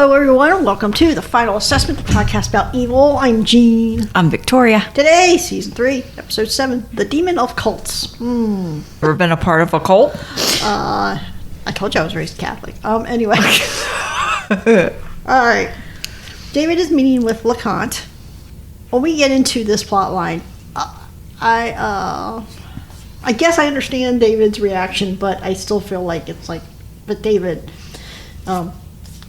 Hello, everyone. Welcome to the Final Assessment, the podcast about evil. I'm Jean. I'm Victoria. Today, Season 3, Episode 7, The Demon of Cults. Ever been a part of a cult? I told you I was raised Catholic. Anyway. All right. David is meeting with LeConte. When we get into this plot line, I guess I understand David's reaction, but I still feel like it's like, but David,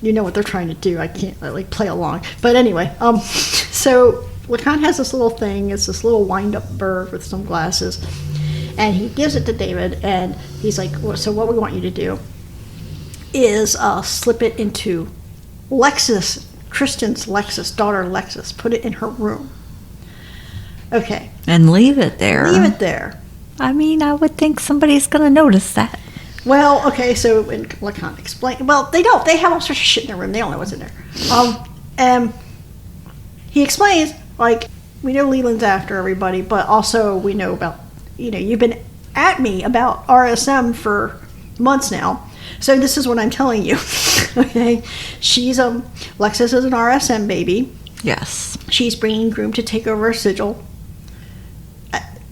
you know what they're trying to do. I can't play along. But anyway, so LeConte has this little thing. It's this little wind-up bird with some glasses, and he gives it to David, and he's like, well, so what we want you to do is slip it into Kristen's daughter Lexis. Put it in her room. Okay. And leave it there. Leave it there. I mean, I would think somebody's going to notice that. Well, okay, so LeConte explain. Well, they don't. They have all sorts of shit in their room. They don't know what's in there. He explains, we know Leland's after everybody, but also we know about, you've been at me about RSM for months now. So this is what I'm telling you. Okay, Lexis is an RSM baby. Yes. She's bringing Groom to take over Sigil.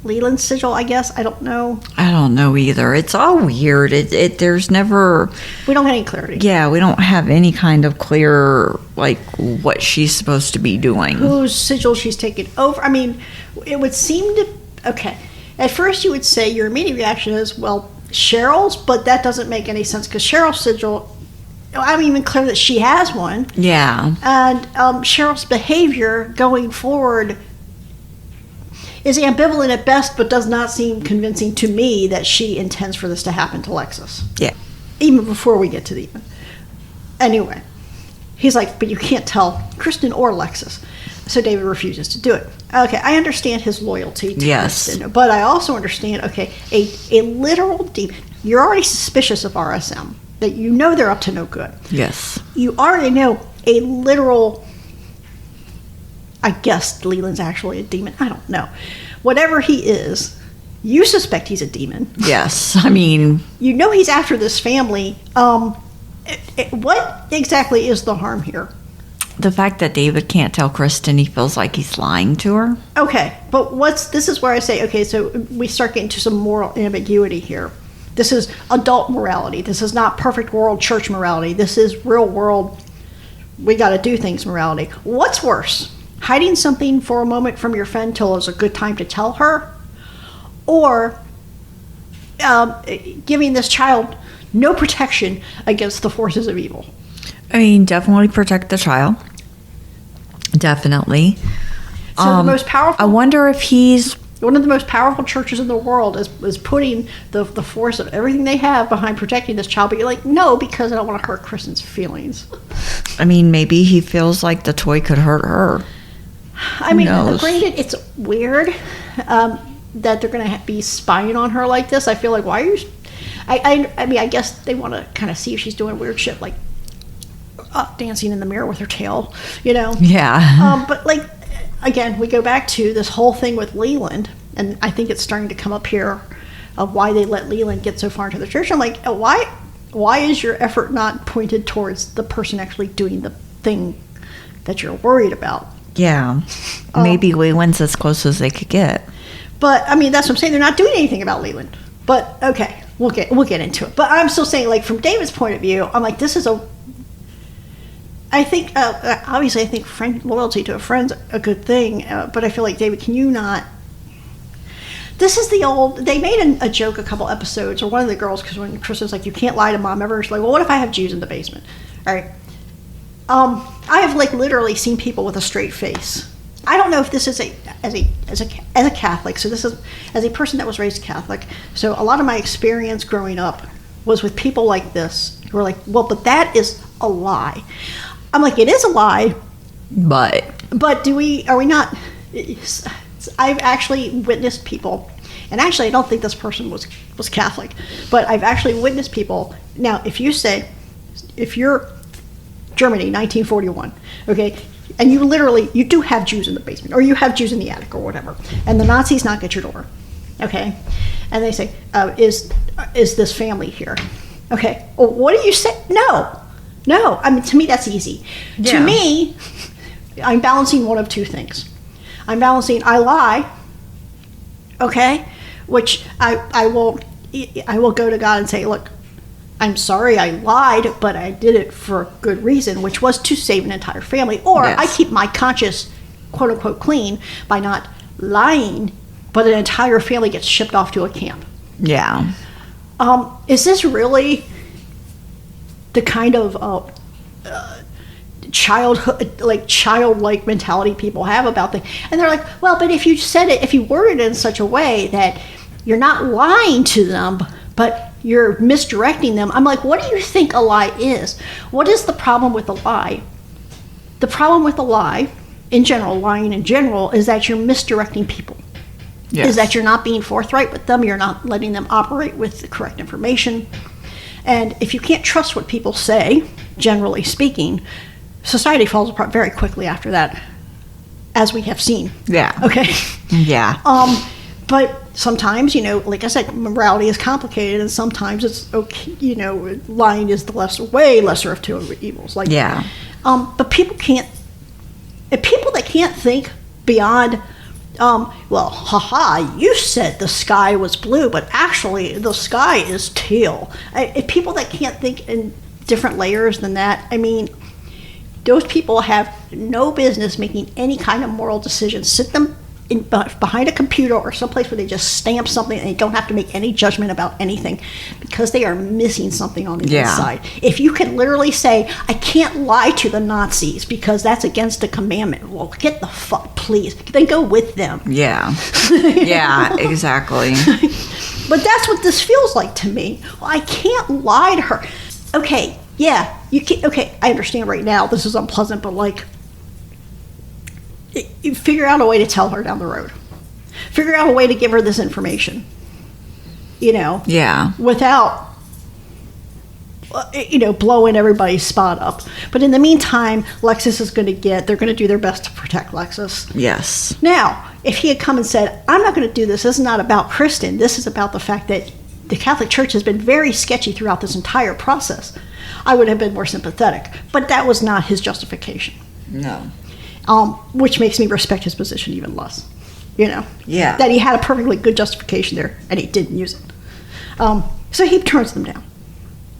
Leland's Sigil, I guess. I don't know. I don't know either. It's all weird. There's never... We don't get any clarity. Yeah, we don't have any kind of clear, what she's supposed to be doing. Whose Sigil she's taken over. I mean, it would seem to... Okay. At first you would say your immediate reaction is, well, Cheryl's, but that doesn't make any sense because Cheryl's Sigil... I'm even clear that she has one. Yeah. And Cheryl's behavior going forward is ambivalent at best, but does not seem convincing to me that she intends for this to happen to Lexis. Yeah. Even before we get to the end. Anyway, he's like, but you can't tell Kristen or Lexis. So David refuses to do it. Okay, I understand his loyalty to Kristen, but I also understand, a literal demon. You're already suspicious of RSM, that you know they're up to no good. Yes. You already know a literal... I guess Leland's actually a demon. I don't know. Whatever he is, you suspect he's a demon. Yes. I mean... You know he's after this family. What exactly is the harm here? The fact that David can't tell Kristen he feels like he's lying to her. Okay, but this is where I say, okay, so we start getting to some moral ambiguity here. This is adult morality. This is not perfect world church morality. This is real world, we got to do things morality. What's worse? Hiding something for a moment from your friend till it's a good time to tell her, or giving this child no protection against the forces of evil? I mean, definitely protect the child. Definitely. So the most powerful... I wonder if he's... One of the most powerful churches in the world is putting the force of everything they have behind protecting this child, but you're like, no, because I don't want to hurt Kristen's feelings. I mean, maybe he feels like the toy could hurt her. I mean, granted, it's weird that they're going to be spying on her like this. I feel like, why are you... I mean, I guess they want to kind of see if she's doing weird shit, like dancing in the mirror with her tail, Yeah. But, again, we go back to this whole thing with Leland, and I think it's starting to come up here of why they let Leland get so far into the church. I'm like, why is your effort not pointed towards the person actually doing the thing that you're worried about? Yeah. Maybe Leland's as close as they could get. But, I mean, that's what I'm saying. They're not doing anything about Leland. But, okay, we'll get into it. But I'm still saying, from David's point of view, I'm like, this is I think, obviously, I think loyalty to a friend's a good thing. But I feel like, David, can you not... This is they made a joke a couple episodes, or one of the girls, because when Chris was like, you can't lie to mom ever, she's like, well, what if I have Jews in the basement? All right. I have literally seen people with a straight face. I don't know if this is as a Catholic. So this is as a person that was raised Catholic. So a lot of my experience growing up was with people like this who are like, well, but that is a lie. I'm like, it is a lie, but are we not? I've actually witnessed people, and actually I don't think this person was Catholic, but I've actually witnessed people. Now, if you're Germany, 1941, okay, and you do have Jews in the basement, or you have Jews in the attic, or whatever, and the Nazis knock at your door, okay, and they say, is this family here? Okay, well, what do you say? No. No, I mean, to me, that's easy. Yeah. To me, I'm balancing one of two things. I'm balancing I lie, okay, which I will go to God and say, look, I'm sorry I lied, but I did it for a good reason, which was to save an entire family. Or Yes. I keep my conscience, quote unquote, clean by not lying, but an entire family gets shipped off to a camp. Yeah. Is this really the kind of childlike mentality people have about things? And they're like, well, but if you worded it in such a way that you're not lying to them, but you're misdirecting them. I'm like, what do you think a lie is? What is the problem with a lie? The problem with a lie, in general, lying in general, is that you're misdirecting people. Yes. Is that you're not being forthright with them, you're not letting them operate with the correct information. And if you can't trust what people say, generally speaking, society falls apart very quickly after that, as we have seen. Yeah. Okay? Yeah. But sometimes, like I said, morality is complicated, and sometimes it's okay, lying is the way lesser of two evils. Like, Yeah. But people that can't think beyond, you said the sky was blue, but actually the sky is teal. If people that can't think in different layers than that, I mean, those people have no business making any kind of moral decisions. Sit them behind a computer or someplace where they just stamp something and they don't have to make any judgment about anything because they are missing something on the inside. If you can literally say, I can't lie to the Nazis because that's against the commandment, well, get the fuck, please. Then go with them. Yeah. Yeah, exactly. But that's what this feels like to me. Well, I can't lie to her. Okay, yeah, you can. Okay, I understand right now this is unpleasant, but like, you figure out a way to tell her down the road. Figure out a way to give her this information. Yeah. Without, blowing everybody's spot up. But in the meantime, Lexus is going to they're going to do their best to protect Lexus. Yes. Now, if he had come and said, I'm not going to do this. This is not about Kristen. This is about the fact that the Catholic Church has been very sketchy throughout this entire process, I would have been more sympathetic. But that was not his justification. No. Which makes me respect his position even less. Yeah. That he had a perfectly good justification there, and he didn't use it. So he turns them down.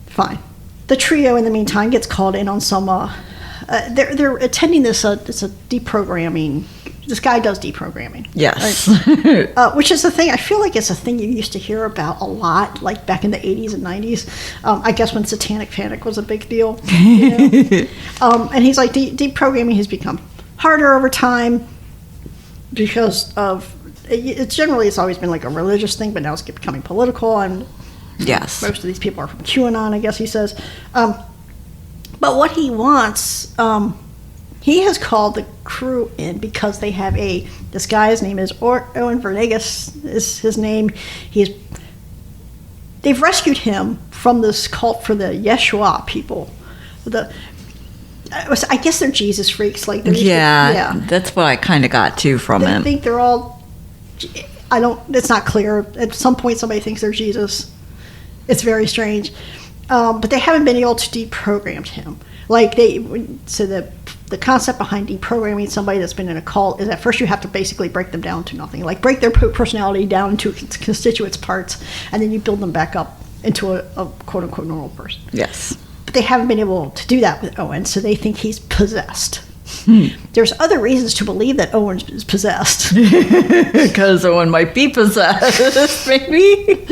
Fine. The trio, in the meantime, gets called in on some. They're attending this. It's a deprogramming. This guy does deprogramming. Yes. Right? Which is the thing. I feel like it's a thing you used to hear about a lot, like back in the 80s and 90s. I guess when satanic panic was a big deal. And he's like, deprogramming has become harder over time because of it's always been like a religious thing, but now it's becoming political, and Yes. most of these people are from QAnon, I guess he says. But what he wants, he has called the crew in because they have this guy, his name is Owen Vernegas is his name. They've rescued him from this cult for the Yeshua people. I guess they're Jesus freaks. Like That's what I kind of got too from they him. think they're all. It's not clear. At some point, somebody thinks they're Jesus. It's very strange, but they haven't been able to deprogram him. The concept behind deprogramming somebody that's been in a cult is at first you have to basically break them down to nothing. Like break their personality down into its constituent parts, and then you build them back up into a quote unquote normal person. Yes. But they haven't been able to do that with Owen, so they think he's possessed. There's other reasons to believe that Owen is possessed. Because Owen might be possessed, maybe.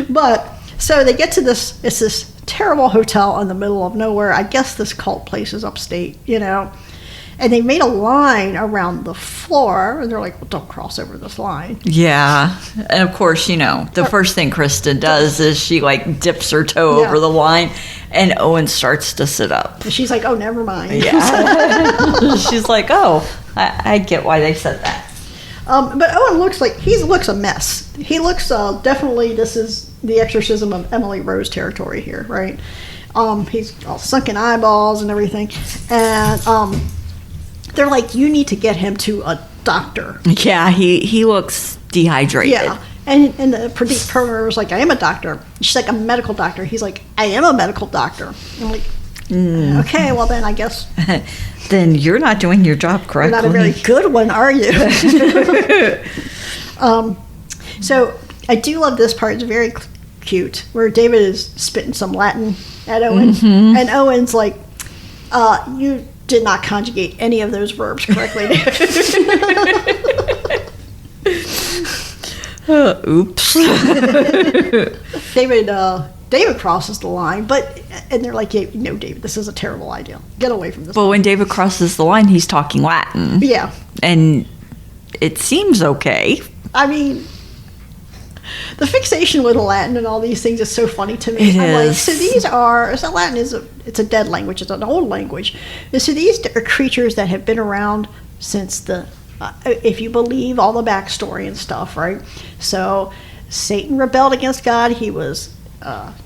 But so they get to this. It's this terrible hotel in the middle of nowhere. I guess this cult place is upstate, And they made a line around the floor, and they're like, well, don't cross over this line. Yeah. And of course, the first thing Kristen does is she dips her toe over the line, and Owen starts to sit up. And she's like, oh, never mind. Yeah. She's like, oh, I get why they said that. But Owen looks a mess. He looks definitely. This is the exorcism of Emily Rose territory here, right? He's all sunken eyeballs and everything, and they're like, you need to get him to a doctor. Yeah, he looks dehydrated. Yeah, And the programmer was like, I am a doctor. She's like, a medical doctor. He's like, I am a medical doctor. I'm like, okay, well then I guess. Then you're not doing your job correctly. You're not a very good one, are you? So I do love this part. It's very cute, where David is spitting some Latin at Owen. And Owen's like, you did not conjugate any of those verbs correctly. Oops. David crosses the line, and they're like, no, David, this is a terrible idea. Get away from this. But when David crosses the line, he's talking Latin. Yeah. And it seems okay. I mean, the fixation with Latin and all these things is so funny to me. It is. So Latin it's a dead language. It's an old language. And so these are creatures that have been around since if you believe all the backstory and stuff, right? So Satan rebelled against God. He was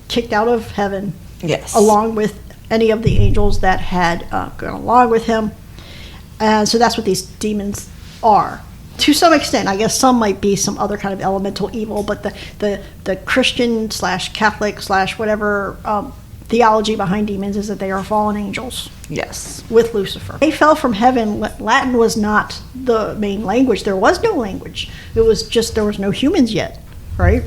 kicked out of heaven. Yes. Along with any of the angels that had gone along with him. And so that's what these demons are. To some extent, I guess some might be some other kind of elemental evil, but the Christian / Catholic / whatever theology behind demons is that they are fallen angels. Yes. With Lucifer. They fell from heaven. Latin was not the main language. There was no language. It was just there was no humans yet, right?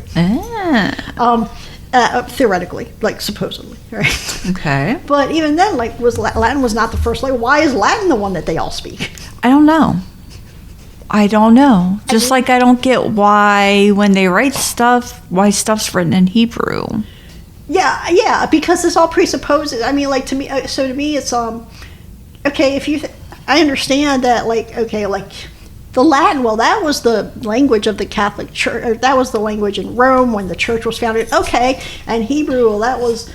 Theoretically, like supposedly, right? Okay. But even then, like, Latin was not the first language. Why is Latin the one that they all speak? I don't know. Just like I don't get why when they write stuff, why stuff's written in Hebrew. Yeah, because this all presupposes. I mean, like to me, it's okay. I understand that, like, okay, like the Latin. Well, that was the language of the Catholic Church. Or that was the language in Rome when the church was founded. Okay, and Hebrew. Well, that was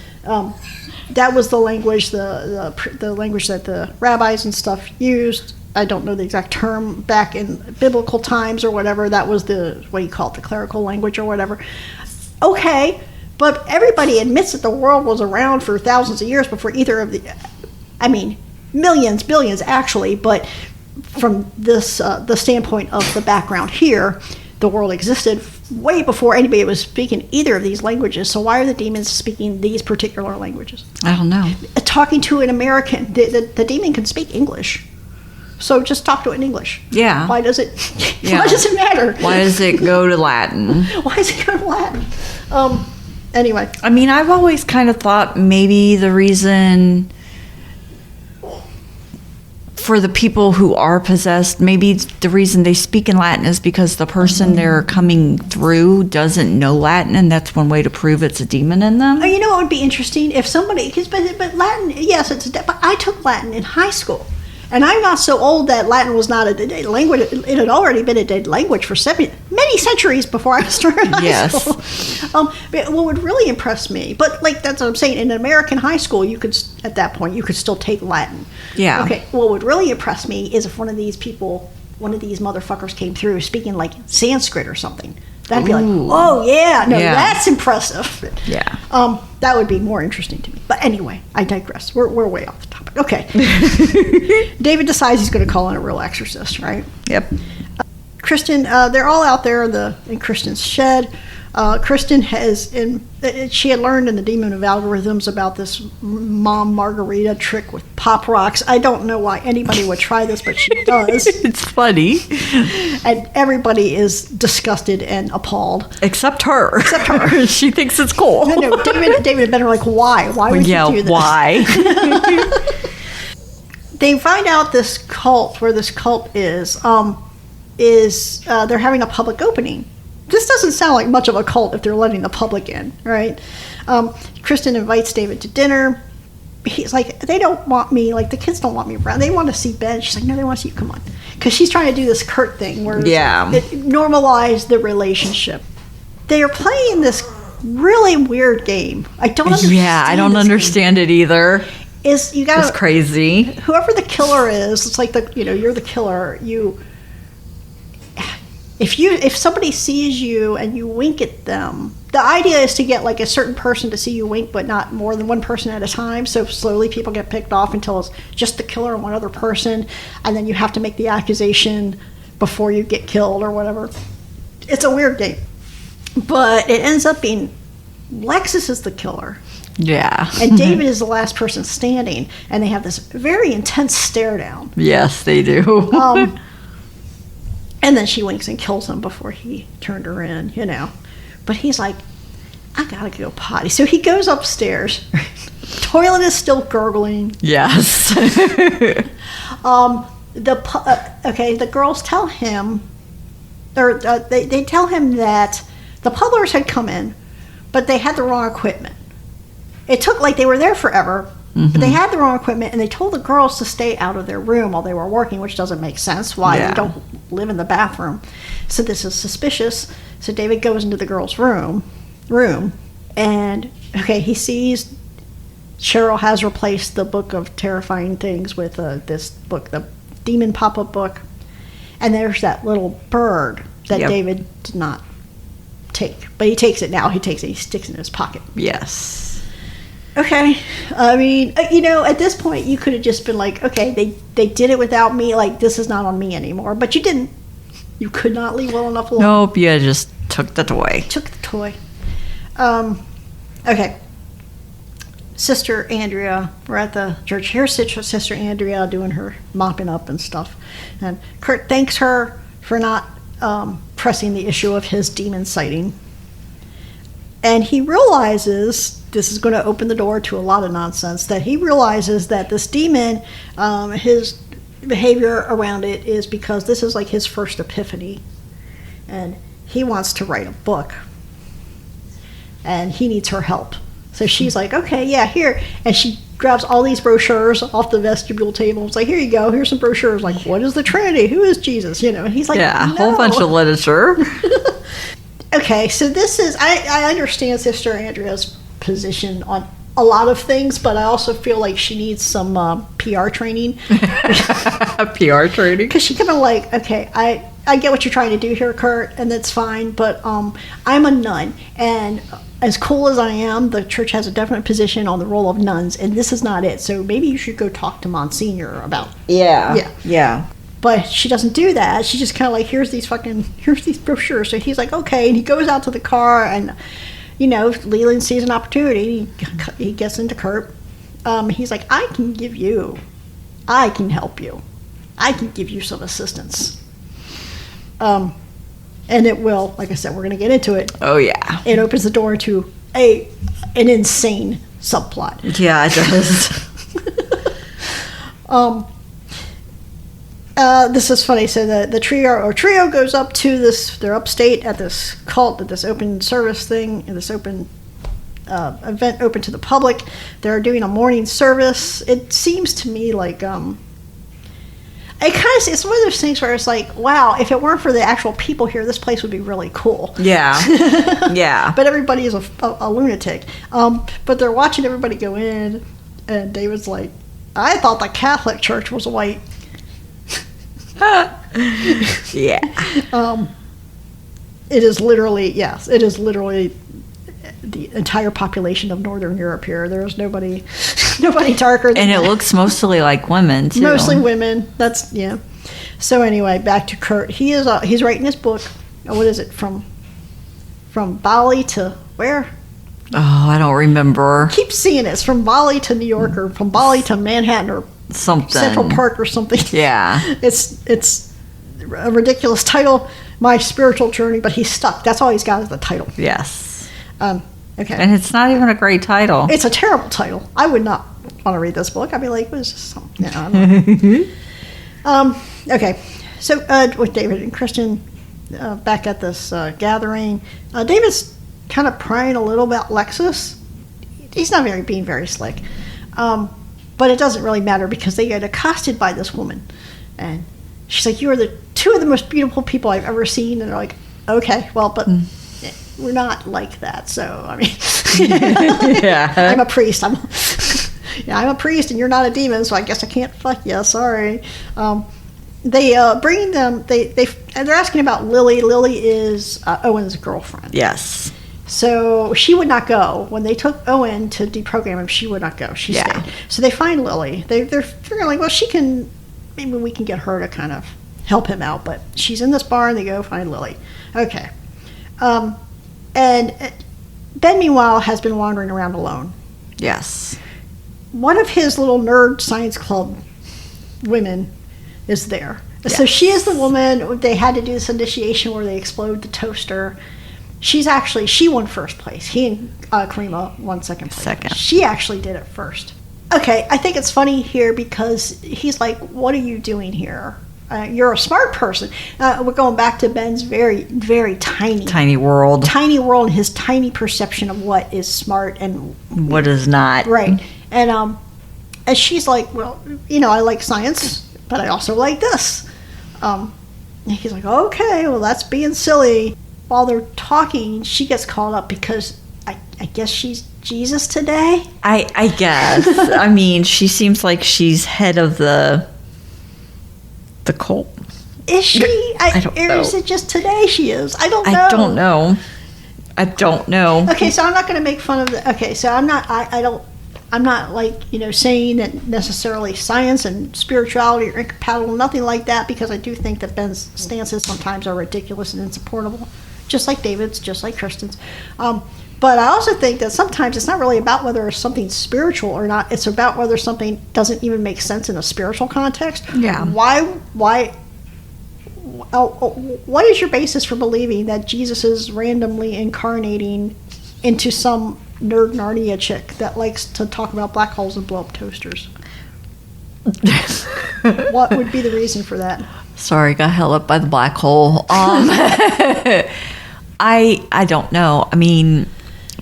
the language, the language that the rabbis and stuff used. I don't know the exact term back in biblical times or whatever. That was the clerical language or whatever. Okay, but everybody admits that the world was around for thousands of years before either of millions, billions actually, but from this the standpoint of the background here, the world existed way before anybody was speaking either of these languages. So why are the demons speaking these particular languages? I don't know. Talking to an American, the demon can speak English. So just talk to it in English. Yeah. Why does it matter? Why does it go to Latin? Why does it go to Latin? Anyway. I mean, I've always kind of thought maybe the reason for the people who are possessed, maybe the reason they speak in Latin is because the person they're coming through doesn't know Latin, and that's one way to prove it's a demon in them. Oh, you know what would be interesting? If somebody, but Latin, yes, but I took Latin in high school. And I'm not so old that Latin was not a dead language. It had already been a dead language for many centuries before I started high school. But what would really impress me, but like that's what I'm saying, in an American high school, at that point, you could still take Latin. Yeah. Okay, what would really impress me is if one of these motherfuckers came through speaking like Sanskrit or something. That'd be like, oh yeah, no, that's impressive. Yeah. That would be more interesting to me. But anyway, I digress. We're way off the topic. Okay. David decides he's going to call in a real exorcist, right? Yep. Kristen, they're all out there in Kristen's shed. Kristen she had learned in the Demon of Algorithms about this Mom Margarita trick with pop rocks. I don't know why anybody would try this, but she does. It's funny. And everybody is disgusted and appalled. Except her. She thinks it's cool. No, David and Ben are like, why? Why would you do this? Why? They find out this cult, where this cult is they're having a public opening. This doesn't sound like much of a cult if they're letting the public in, right? Kristen invites David to dinner. He's like, they don't want me, like the kids don't want me around. They want to see Ben. She's like, no, they want to see you. Come on. Because she's trying to do this Kurt thing where it normalized the relationship. They are playing this really weird game. I don't understand. Yeah, I don't understand it either. It's crazy. Whoever the killer is, it's like you're the killer. If somebody sees you and you wink at them, the idea is to get like a certain person to see you wink, but not more than one person at a time. So slowly people get picked off until it's just the killer and one other person, and then you have to make the accusation before you get killed or whatever. It's a weird game. But it ends up being Lexus is the killer. Yeah. And David is the last person standing. And they have this very intense stare down. Yes, they do. And then she winks and kills him before he turned her in, you know. But he's like, I gotta go potty. So he goes upstairs. Toilet is still gurgling. Yes. The girls tell him, or they tell him that the puddlers had come in, but they had the wrong equipment. It took, like, they were there forever, but they had the wrong equipment, and they told the girls to stay out of their room while they were working, which doesn't make sense. Why? Yeah. You don't live in the bathroom. So this is suspicious. So David goes into the girls' room, and, he sees Cheryl has replaced the book of terrifying things with this book, the demon pop-up book. And there's that little bird that David did not take. But he takes it now. He takes it. He sticks it in his pocket. Yes. Okay. I mean, at this point, you could have just been like, okay, they did it without me. Like, this is not on me anymore. But you didn't. You could not leave well enough alone. Nope, you just took the toy. Took the toy. Okay. Sister Andrea, we're at the church. Here's Sister Andrea doing her mopping up and stuff. And Kurt thanks her for not pressing the issue of his demon sighting. And he realizes, this is going to open the door to a lot of nonsense, that he realizes that this demon, his behavior around it is because this is like his first epiphany. And he wants to write a book. And he needs her help. So she's like, okay, yeah, here. And she grabs all these brochures off the vestibule table. It's like, here you go. Here's some brochures. Like, what is the Trinity? Who is Jesus? And he's like, yeah, a no. whole bunch of literature. Okay, so this is, I understand Sister Andrea's position on a lot of things, but I also feel like she needs some PR training. PR training? Because she kind of like, okay, I get what you're trying to do here, Kurt, and that's fine, but I'm a nun, and as cool as I am, the church has a definite position on the role of nuns, and this is not it, so maybe you should go talk to Monsignor about Yeah. But she doesn't do that. She just kind of like, here's these brochures. So he's like, okay. And he goes out to the car, and, Leland sees an opportunity. He gets into Kurt. He's like, I can help you. I can give you some assistance. And it will, like I said, we're going to get into it. Oh, yeah. It opens the door to an insane subplot. Yeah, it does. This is funny. So the trio goes up to this. They're upstate at this cult, at this open service thing, and this open event open to the public. They're doing a morning service. It seems to me like it's one of those things where it's like, wow, if it weren't for the actual people here, this place would be really cool. Yeah. Yeah. But everybody is a lunatic. But they're watching everybody go in, and David's like, I thought the Catholic Church was white. Yeah. It is literally the entire population of Northern Europe here. There's nobody darker than And it that. looks mostly like women, too. Mostly women. That's, yeah. So anyway, back to Kurt. He's writing his book. What is it? From Bali to where? Oh, I don't remember. Keep seeing it. It's from Bali to New York, or from Bali to Manhattan, or Something. Central Park or something. Yeah. It's a ridiculous title, My Spiritual Journey, but he's stuck. That's all he's got is the title. Yes. Okay. And it's not even a great title. It's a terrible title. I would not want to read this book. I'd be like, what is this? Okay. So with David and Christian back at this gathering, David's kind of prying a little about Lexus. He's not being very slick. But it doesn't really matter because they get accosted by this woman. And she's like, you are the two of the most beautiful people I've ever seen. And they're like, okay, well, but we're not like that. So, I mean, Yeah. I'm a priest. I'm a priest and you're not a demon, so I guess I can't fuck you. Sorry. They bring them, they're asking about Lily. Lily is Owen's girlfriend. Yes. So she would not go. When they took Owen to deprogram him, she would not go. She stayed. So they find Lily. They're figuring like, well, maybe we can get her to kind of help him out. But she's in this bar, and they go find Lily. Okay. And Ben, meanwhile, has been wandering around alone. Yes. One of his little nerd science club women is there. Yes. So she is the woman. They had to do this initiation where they explode the toaster. She won first place. He and Karima won second place. She actually did it first. Okay, I think it's funny here because he's like, what are you doing here? You're a smart person. We're going back to Ben's very, very tiny world. Tiny world and his tiny perception of what is smart and what is not. Right. And she's like, well, I like science, but I also like this. And he's like, okay, well, that's being silly. While they're talking, she gets called up because I guess she's Jesus today. I guess. I mean, she seems like she's head of the cult. Is she? I don't know. Or is it just today she is? I don't know. I don't know. Okay, so I'm not going to make fun of the. Okay, so I'm not. I'm not like saying that necessarily science and spirituality are incompatible. Nothing like that, because I do think that Ben's stances sometimes are ridiculous and insupportable, just like David's, just like Kristen's. But I also think that sometimes it's not really about whether something's spiritual or not. It's about whether something doesn't even make sense in a spiritual context. Yeah. What is your basis for believing that Jesus is randomly incarnating into some nerd Narnia chick that likes to talk about black holes and blow up toasters? What would be the reason for that? Sorry, got held up by the black hole. I don't know. I mean,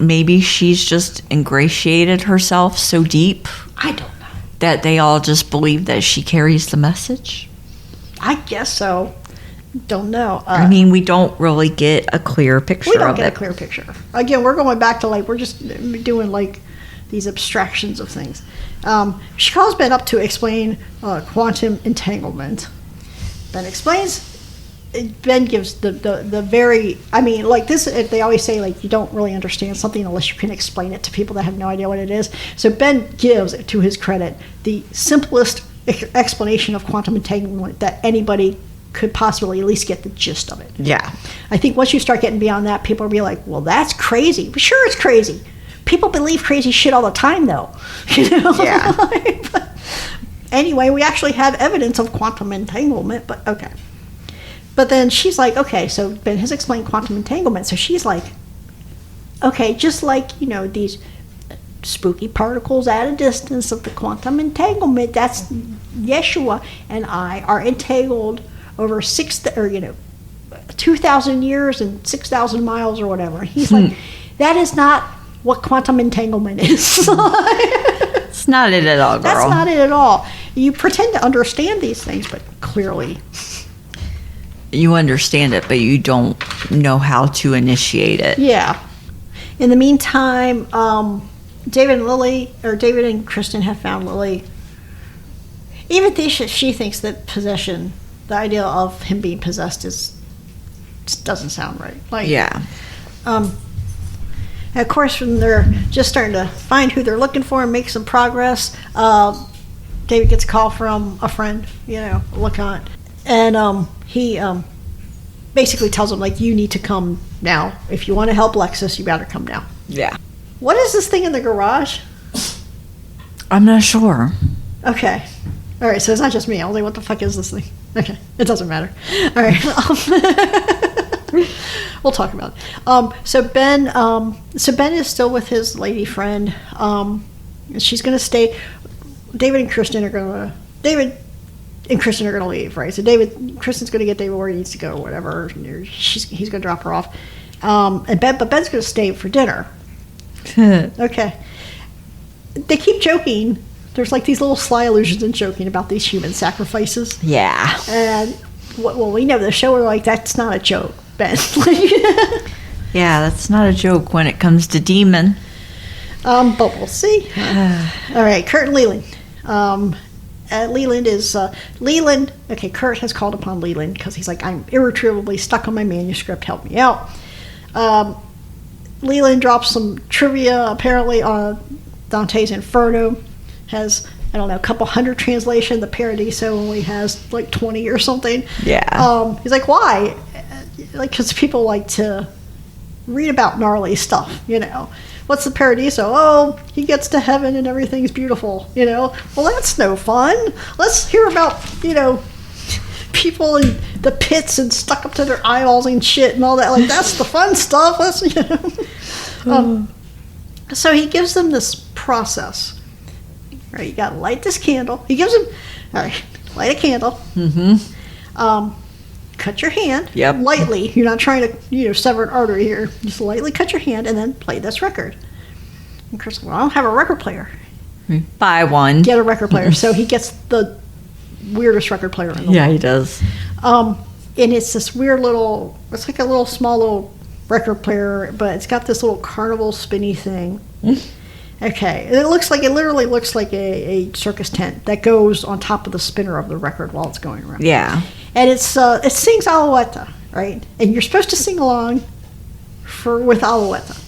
maybe she's just ingratiated herself so deep. I don't know. That they all just believe that she carries the message. I guess so. Don't know. I mean, we don't really get a clear picture of it. We don't get a clear picture. Again, we're going back to we're just doing these abstractions of things. She calls Ben up to explain quantum entanglement. Ben explains. Ben gives the very, this, they always say, you don't really understand something unless you can explain it to people that have no idea what it is. So Ben gives, to his credit, the simplest explanation of quantum entanglement that anybody could possibly at least get the gist of it. Yeah. I think once you start getting beyond that, people will be like, well, that's crazy. But sure, it's crazy. People believe crazy shit all the time, though. Yeah. But anyway, we actually have evidence of quantum entanglement, but okay. But then she's like, okay, so Ben has explained quantum entanglement. So she's like, okay, just like, these spooky particles at a distance of the quantum entanglement, that's Yeshua and I are entangled over 2,000 years and 6,000 miles or whatever. And he's like, that is not what quantum entanglement is. It's not it at all, girl. That's not it at all. You pretend to understand these things, but clearly you understand it, but you don't know how to initiate it. Yeah. In the meantime, David and Kristen have found Lily. Even she thinks that possession, the idea of him being possessed, just doesn't sound right. Yeah. Of course, when they're just starting to find who they're looking for and make some progress, David gets a call from a friend, LeConte, and he basically tells him, you need to come now. If you want to help Lexus, you better come now. Yeah. What is this thing in the garage? I'm not sure. Okay. All right, so it's not just me. I was like, what the fuck is this thing? Okay, it doesn't matter. All right. We'll talk about it. So Ben is still with his lady friend. She's going to stay. David and Kristen are going to leave, right? So Kristen's going to get David where he needs to go, or whatever. He's going to drop her off. But Ben's going to stay for dinner. Okay. They keep joking. There's these little sly allusions and joking about these human sacrifices. Yeah. And we know the show, we're that's not a joke, Ben. Yeah, that's not a joke when it comes to demon. But we'll see. All right, Kurt and Leland. Leland is Leland. Okay, Kurt has called upon Leland because he's like, I'm irretrievably stuck on my manuscript. Help me out. Leland drops some trivia apparently on Dante's Inferno. Has, I don't know, a couple hundred translation. The Paradiso only has 20 or something. Yeah. He's like, why? Because people like to read about gnarly stuff, you know. What's the paradiso? Oh, he gets to heaven and everything's beautiful, you know. Well, that's no fun. Let's hear about, you know, people in the pits and stuck up to their eyeballs and shit and all that. Like, that's the fun stuff. Let's, you know. So he gives them this process. Right, you gotta light this candle. He gives them, all right, light a candle. Cut your hand. Yep. Lightly. You're not trying to, you know, sever an artery here. Just lightly cut your hand and then play this record. And Chris, well, I don't have a record player. Buy one. Get a record player. So he gets the weirdest record player in the world. Yeah, he does. And it's this weird little, it's like a little small little record player, but it's got this little carnival spinny thing. Okay, it literally looks like a circus tent that goes on top of the spinner of the record while it's going around. Yeah. And it sings Alouetta, right? And you're supposed to sing along with Alouetta.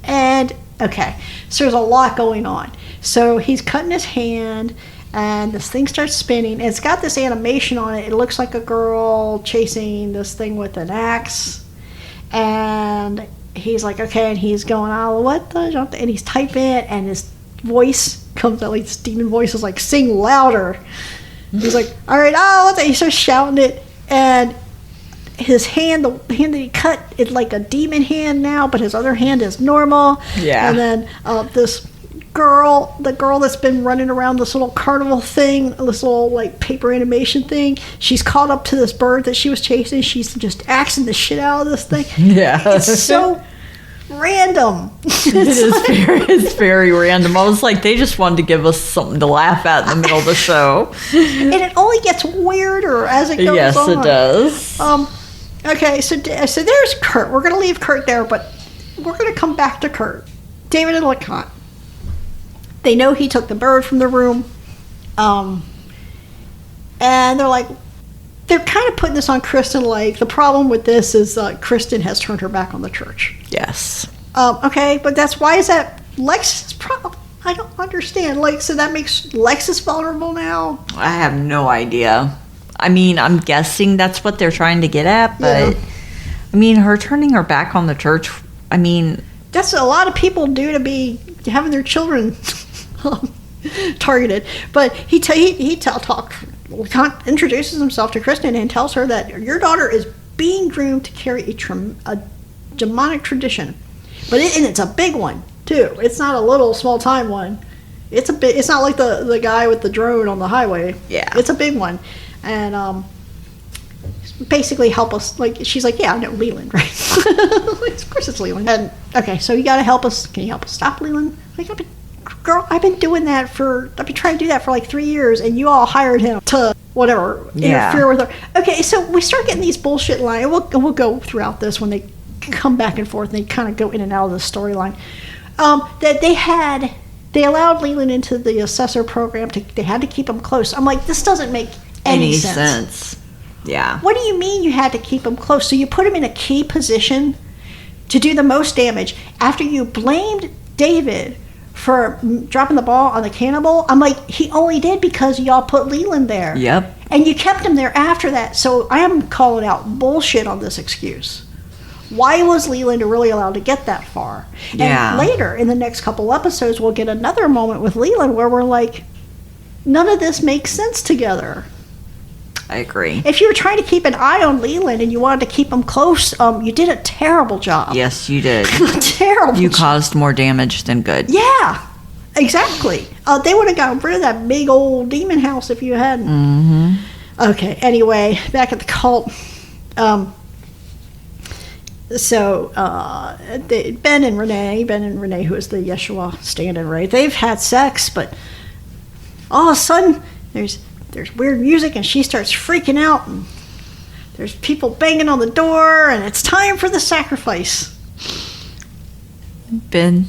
And okay, so there's a lot going on. So he's cutting his hand, and this thing starts spinning. And it's got this animation on it. It looks like a girl chasing this thing with an axe, and he's like, okay, and he's going, Alouetta, and he's typing it, and his voice comes out, like this demon voice is like, sing louder. He's like, all right, Alouetta. He starts shouting it, and his hand, the hand that he cut, is like a demon hand now, but his other hand is normal. Yeah. And then this girl, the girl that's been running around this little carnival thing, this little like paper animation thing, she's caught up to this bird that she was chasing. She's just axing the shit out of this thing. Yeah. It's so random. It's very random. I was like, they just wanted to give us something to laugh at in the middle of the show. And it only gets weirder as it goes on. Yes, it does. Okay, so there's Kurt. We're going to leave Kurt there, but we're going to come back to Kurt. David and LeConte. They know he took the bird from the room. And they're kind of putting this on Kristen, like, the problem with this is Kristen has turned her back on the church. Yes. Okay, but why is that Lex's problem? I don't understand. Like, so that makes Lexus vulnerable now? I have no idea. I mean, I'm guessing that's what they're trying to get at, but Yeah. I mean, her turning her back on the church, I mean, That's a lot of people do to be having their children targeted. But he introduces himself to Kristen and tells her that your daughter is being groomed to carry a demonic tradition, and it's a big one too. It's not a little small time one. It's a big. It's not like the guy with the drone on the highway. Yeah, it's a big one, and basically help us. Like she's like, yeah, I know Leland, right? Of course it's Leland. And okay, so you got to help us. Can you help us stop Leland? Like, I've been trying to do that for like 3 years, and you all hired him to interfere with her. Okay, so we start getting these bullshit lines. We'll go throughout this when they come back and forth, and they kind of go in and out of the storyline. That they allowed Leland into the assessor program. They had to keep him close. I'm like, this doesn't make any sense. Yeah. What do you mean you had to keep him close? So you put him in a key position to do the most damage after you blamed David for dropping the ball on the cannibal. I'm like, he only did because y'all put Leland there. Yep. And you kept him there after that. So I am calling out bullshit on this excuse. Why was Leland really allowed to get that far? Yeah. And later, in the next couple episodes, we'll get another moment with Leland where we're like, none of this makes sense together. I agree. If you were trying to keep an eye on Leland and you wanted to keep him close, you did a terrible job. Yes, you did. Terrible. You caused more damage than good. Yeah, exactly. They would have gotten rid of that big old demon house if you hadn't. Mm-hmm. Okay, anyway, back at the cult. Ben and Renee, who is the Yeshua stand-in, right? They've had sex, but all of a sudden, there's weird music, and she starts freaking out, and there's people banging on the door, and it's time for the sacrifice. Ben,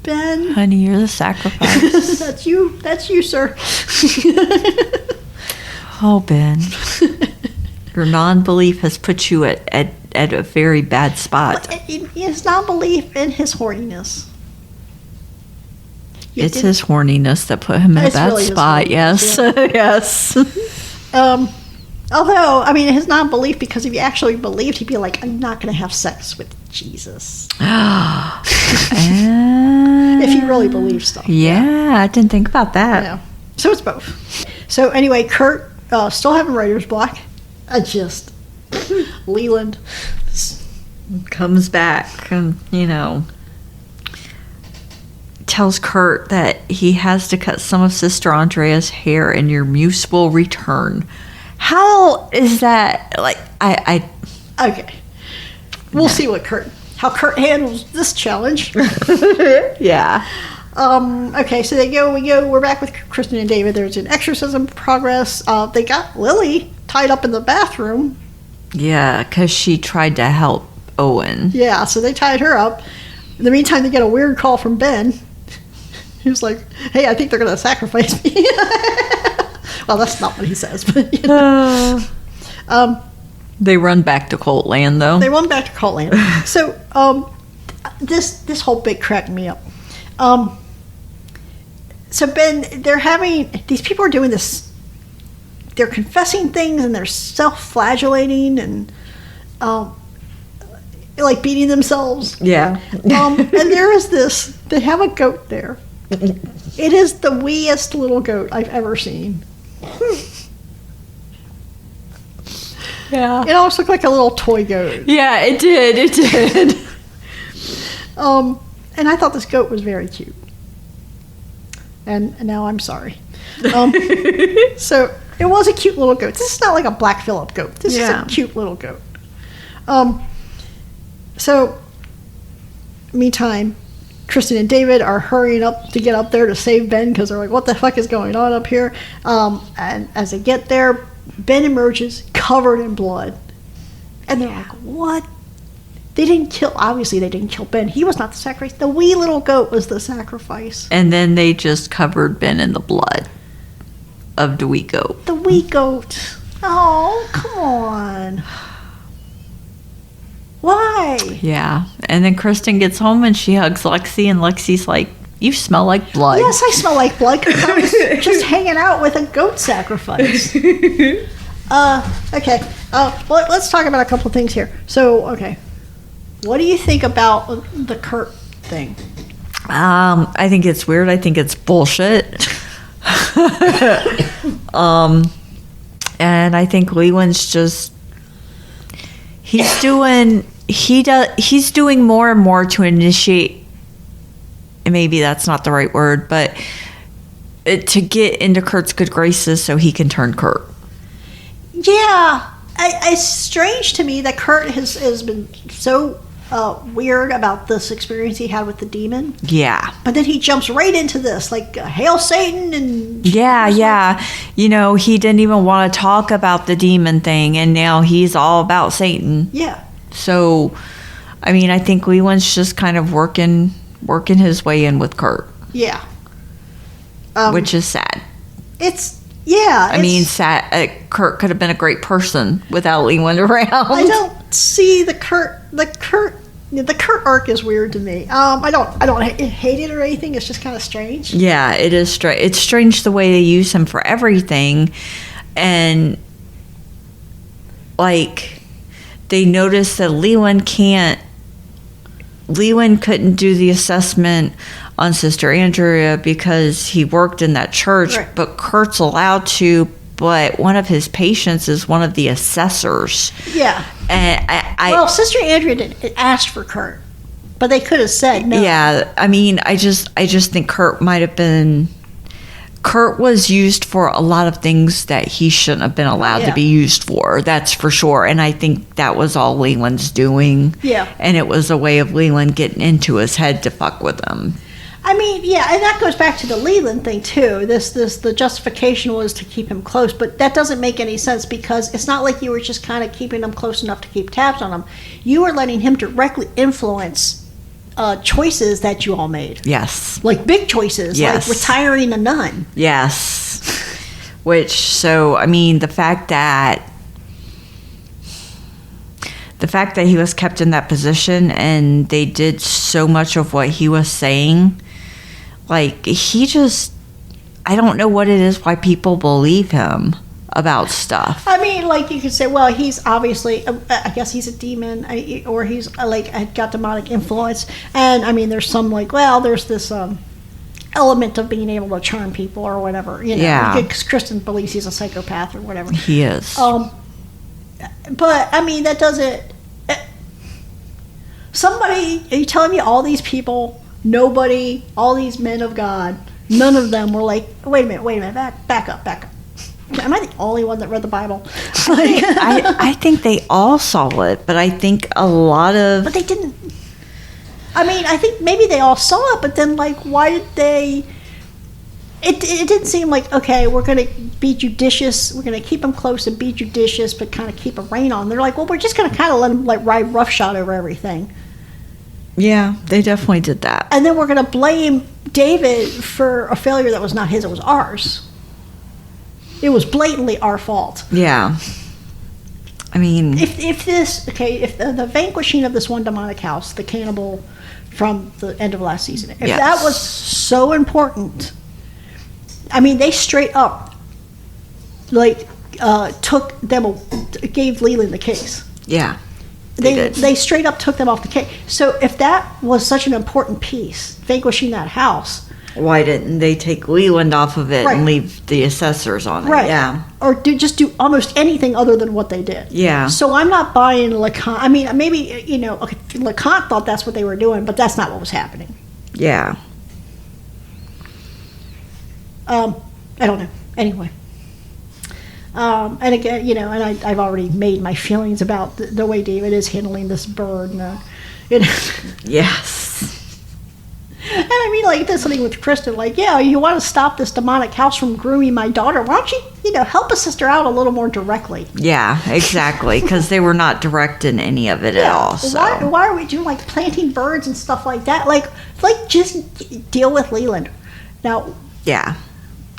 honey, you're the sacrifice. That's you, sir. Oh, Ben, your non-belief has put you at a very bad spot. But it's non-belief in his horniness. It's his horniness that put him in a bad really spot. Yes, yeah. yes. Although, I mean, his non-belief, because if he actually believed, he'd be like, I'm not going to have sex with Jesus. If he really believed stuff. Yeah, I didn't think about that. Yeah. So it's both. So anyway, Kurt, still having writer's block. Leland Comes back and, tells Kurt that he has to cut some of Sister Andrea's hair and your muse will return. How is that? Like, Okay. We'll see how Kurt handles this challenge. Yeah. Okay, so we're back with Kristen and David. There's an exorcism progress. They got Lily tied up in the bathroom. Yeah, because she tried to help Owen. Yeah, so they tied her up. In the meantime, they get a weird call from Ben. He was like, hey, I think they're going to sacrifice me. Well, that's not what he says, but, They run back to Colt Land, though. They run back to Colt Land. So, this whole bit cracked me up. So, Ben, these people are doing this, they're confessing things and they're self-flagellating and, like beating themselves. Yeah. And there is they have a goat there. It is the weeest little goat I've ever seen. Yeah. It almost looked like a little toy goat. Yeah, it did. And I thought this goat was very cute. And now I'm sorry. So it was a cute little goat. This is not like a Black Phillip goat. This is a cute little goat. So, meantime, Kristen and David are hurrying up to get up there to save Ben because they're like, what the fuck is going on up here? And as they get there, Ben emerges covered in blood. And they're like, what? Obviously they didn't kill Ben. He was not the sacrifice. The wee little goat was the sacrifice. And then they just covered Ben in the blood of the wee goat. The wee goat. Oh, come on. Why? Yeah. And then Kristen gets home and she hugs Lexi, and Lexi's like, you smell like blood. Yes, I smell like blood because I was just hanging out with a goat sacrifice. Okay. Well, let's talk about a couple things here. So, okay. What do you think about the Kurt thing? I think it's weird. I think it's bullshit. And I think Leland's just he's doing more and more to initiate, and maybe that's not the right word, but to get into Kurt's good graces so he can turn Kurt. Yeah. It's strange to me that Kurt has been so weird about this experience he had with the demon. Yeah. But then he jumps right into this, like, hail Satan and... Yeah. He didn't even want to talk about the demon thing, and now he's all about Satan. Yeah. So, I mean, I think Leland's just kind of working his way in with Kurt. Yeah. Which is sad. I mean, Kurt could have been a great person without Leland around. I don't see the Kurt arc is weird to me. I don't hate it or anything. It's just kind of strange. Yeah, it is strange. It's strange the way they use him for everything, and like they noticed that Leland couldn't do the assessment on Sister Andrea because he worked in that church, right. But Kurt's allowed to, but one of his patients is one of the assessors. Yeah. And Sister Andrea asked for Kurt, but they could have said no. Yeah, I mean, I just think Kurt was used for a lot of things that he shouldn't have been allowed to be used for. That's for sure. And I think that was all Leland's doing. Yeah. And it was a way of Leland getting into his head to fuck with him. I mean, yeah, and that goes back to the Leland thing too. The justification was to keep him close, but that doesn't make any sense because it's not like you were just kind of keeping him close enough to keep tabs on him. You were letting him directly influence choices that you all made. Yes. Like big choices, like retiring a nun. Yes. I mean, the fact that he was kept in that position and they did so much of what he was saying, like, I don't know what it is why people believe him. about stuff. I mean, like you could say, well, he's obviously, I guess he's a demon, or he's like got demonic influence. And I mean, there's some like, well, there's this element of being able to charm people or whatever. You know, Yeah. because Kristen believes he's a psychopath or whatever. He is. But I mean, that doesn't. Somebody, are you telling me all these people, nobody, all these men of God, none of them were like, wait a minute, back up. Am I the only one that read the Bible? I think they all saw it, but I think a lot of... But they didn't. I mean, I think maybe they all saw it, but then, like, why did they... It didn't seem like, okay, we're going to be judicious, we're going to keep them close and be judicious, but kind of keep a rein on. They're like, well, we're just going to kind of let them, like, ride roughshod over everything. Yeah, they definitely did that. And then we're going to blame David for a failure that was not his, it was ours. It was blatantly our fault. Yeah. I mean... If the vanquishing of this one demonic house, the cannibal from the end of last season, if Yes. that was so important, I mean, they straight up, like, gave Leland the case. Yeah. They did. They straight up took them off the case. So if that was such an important piece, vanquishing that house, Why didn't they take Leland off of it Right. and leave the assessors on it? right? Yeah. Or just do almost anything other than what they did. Yeah. So I'm not buying LeConte. I mean, maybe okay, LeConte thought that's what they were doing, but that's not what was happening. Yeah. I don't know. Anyway. And again, and I've already made my feelings about the way David is handling this bird. Yes. And I mean, like, this thing with Kristen, like, yeah, you want to stop this demonic house from grooming my daughter. Why don't you, help a sister out a little more directly? Yeah, exactly. Because they were not directing any of it at all. So. Why are we doing, like, planting birds and stuff like that? Like, just deal with Leland. Now, Yeah.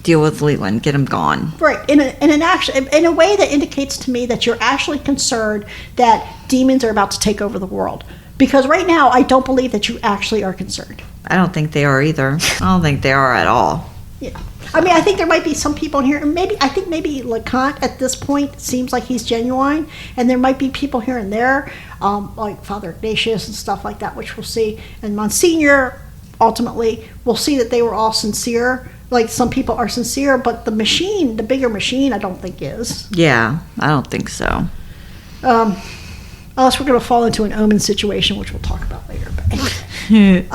Deal with Leland. Get him gone. right, in a way that indicates to me that you're actually concerned that demons are about to take over the world. Because right now, I don't believe that you actually are concerned. I don't think they are either. I don't think they are at all. Yeah. I mean, I think there might be some people in here, and maybe LeConte at this point seems like he's genuine, and there might be people here and there, like Father Ignatius and stuff like that, which we'll see. And Monsignor, ultimately, we'll see that they were all sincere. Like, some people are sincere, but the bigger machine, I don't think is. Yeah, I don't think so. Unless we're going to fall into an Omen situation, which we'll talk about later. But anyway.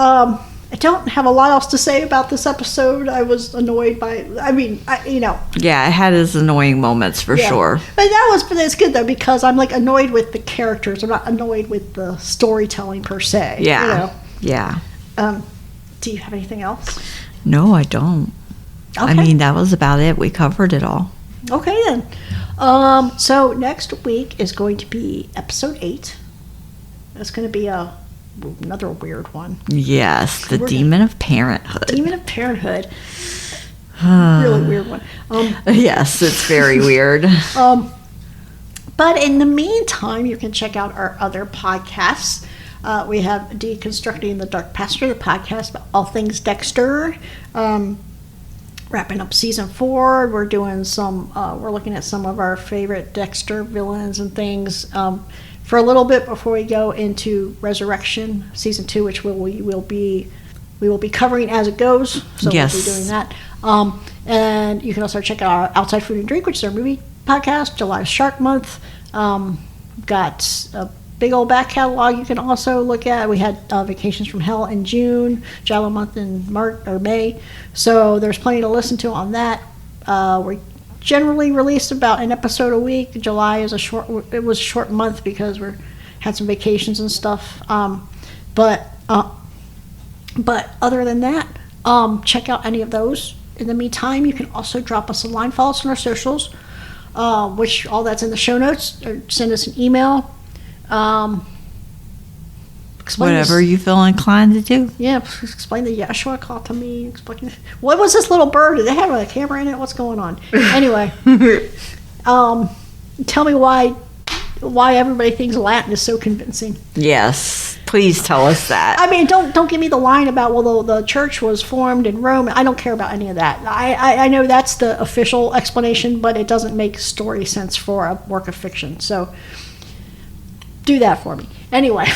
I don't have a lot else to say about this episode. I was annoyed by, Yeah, it had its annoying moments for sure. But it's good though, because I'm like annoyed with the characters. I'm not annoyed with the storytelling per se. Yeah. Yeah. Do you have anything else? No, I don't. Okay. I mean, that was about it. We covered it all. Okay then. So next week is going to be episode 8. It's going to be another weird one. Yes, the Demon of Parenthood. Demon of Parenthood. Really weird one. Yes, it's very weird. But in the meantime, you can check out our other podcasts. We have Deconstructing the Dark Pastor, the podcast about all things Dexter. Wrapping up season 4. We're doing we're looking at some of our favorite Dexter villains and things for a little bit before we go into Resurrection season 2, which we will be covering as it goes. So yes. We'll be doing that. And you can also check out our Outside Food and Drink, which is our movie podcast. July is Shark Month. Got a big old back catalog you can also look at. We had Vacations from Hell in June, Giallo Month in March or May, so there's plenty to listen to on that. We generally release about an episode a week. July is a short month because we had some vacations and stuff. But other than that, check out any of those. In the meantime, you can also drop us a line, follow us on our socials, which all that's in the show notes, or send us an email. Whatever you feel inclined to do. Yeah, explain the Yeshua call to me. What was this little bird? Did they have a camera in it? What's going on? Anyway, tell me why why everybody thinks Latin is so convincing. Yes, please tell us that. I mean, don't give me the line about, well, the church was formed in Rome. I don't care about any of that. I know that's the official explanation, but it doesn't make story sense for a work of fiction. So do that for me. Anyway,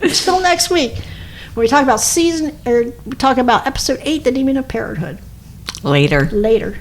until next week, when we talk about we talk about episode 8, The Demon of Parenthood. Later. Later.